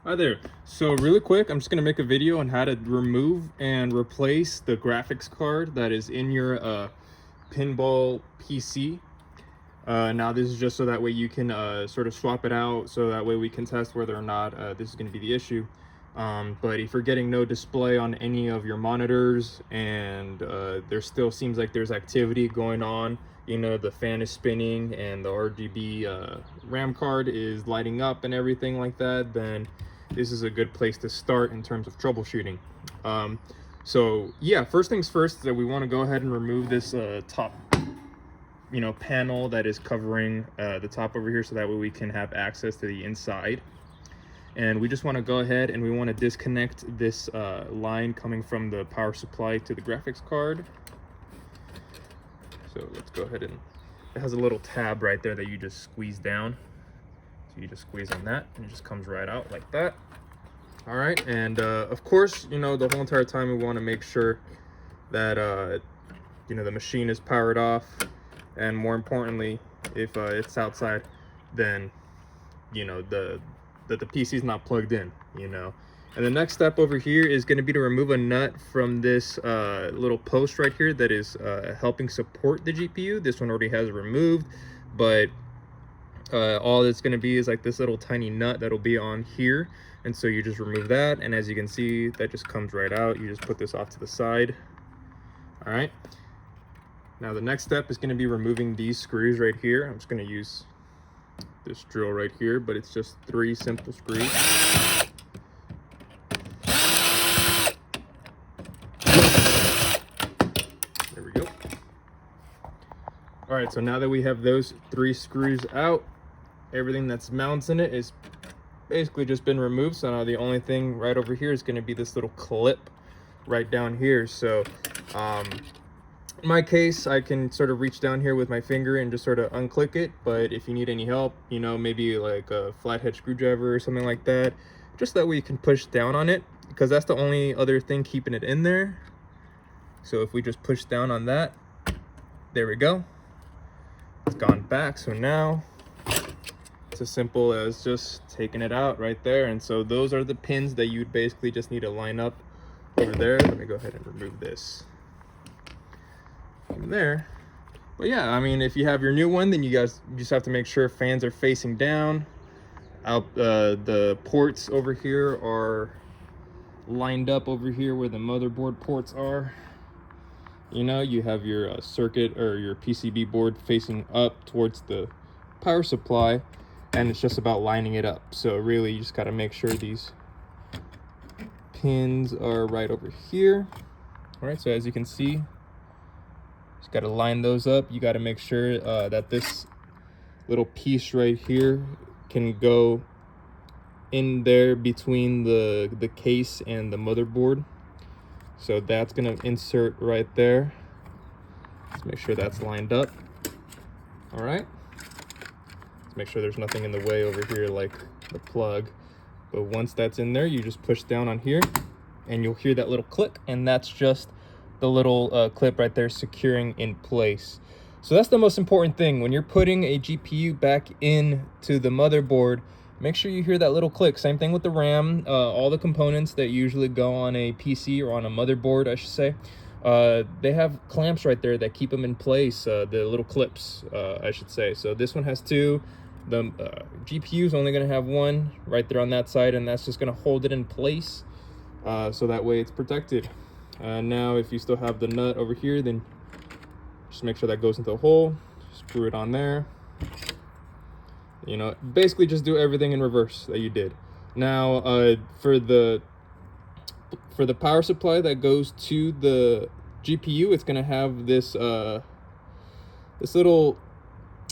Hi there. So really quick, I'm just going to make a video on how to remove and replace the graphics card that is in your pinball PC. Now this is just so that way you can sort of swap it out, so that way we can test whether or not this is going to be the issue. But if you're getting no display on any of your monitors and there still seems like there's activity going on, you know, the fan is spinning and the RGB RAM card is lighting up and everything like that, then this is a good place to start in terms of troubleshooting. So yeah, first things first, that we want to go ahead and remove this top panel that is covering the top over here, so that way we can have access to the inside. And we just want to go ahead and we want to disconnect this line coming from the power supply to the graphics card. So let's go ahead, and it has a little tab right there that you just squeeze down. So you just squeeze on that and it just comes right out like that. All right, and of course, you know, the whole entire time we want to make sure that the machine is powered off, and more importantly, if it's outside, then that the PC is not plugged in, And the next step over here is going to be to remove a nut from this little post right here that is helping support the GPU. This one already has removed, but all it's going to be is like this little tiny nut that'll be on here. And so you just remove that, and as you can see, that just comes right out. You just put this off to the side. All right, now the next step is going to be removing these screws right here. I'm just going to use this drill right here, but it's just 3 simple screws. There we go. All right, so now that we have those 3 screws out, everything that's mounting it is basically just been removed. So now the only thing right over here is going to be this little clip right down here. So in my case, I can sort of reach down here with my finger and just sort of unclick it. But if you need any help, maybe like a flathead screwdriver or something like that, just that way you can push down on it, because that's the only other thing keeping it in there. So if we just push down on that, there we go. It's gone back. So now it's as simple as just taking it out right there. And so those are the pins that you'd basically just need to line up over there. Let me go ahead and remove this from there. But yeah, I mean, if you have your new one, then you just have to make sure fans are facing down. The ports over here are lined up over here where the motherboard ports are. You have your circuit or your PCB board facing up towards the power supply, and it's just about lining it up. So really, you just got to make sure these pins are right over here. All right, so as you can see, just got to line those up. You got to make sure that this little piece right here can go in there between the case and the motherboard. So that's going to insert right there. Let's make sure that's lined up. All right. Let's make sure there's nothing in the way over here like the plug. But once that's in there, you just push down on here and you'll hear that little click, and that's just the little clip right there securing in place. So that's the most important thing. When you're putting a GPU back into the motherboard, make sure you hear that little click. Same thing with the RAM. All the components that usually go on a PC or on a motherboard, I should say, they have clamps right there that keep them in place, the little clips, I should say. So this one has 2. The GPU is only going to have 1 right there on that side, and that's just going to hold it in place, so that way it's protected. Now, if you still have the nut over here, then just make sure that goes into the hole. Screw it on there. Basically just do everything in reverse that you did. Now, for the power supply that goes to the GPU, it's going to have this this little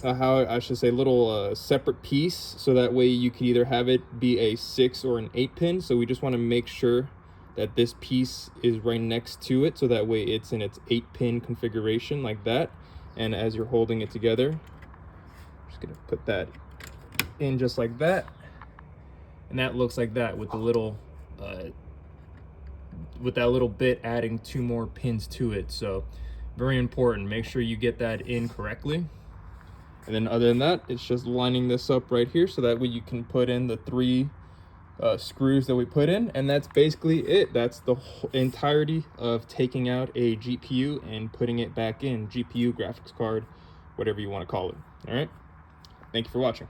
little separate piece, so that way you can either have it be a 6 or an 8 pin. So we just want to make sure that this piece is right next to it, so that way it's in its 8-pin configuration like that. And as you're holding it together, I'm just going to put that in just like that, and that looks like that with the little with that little bit adding 2 more pins to it. So very important, make sure you get that in correctly. And then other than that, it's just lining this up right here, so that way you can put in the 3 screws that we put in, and that's basically it. That's the entirety of taking out a GPU and putting it back in. GPU, graphics card, whatever you want to call it. All right, thank you for watching.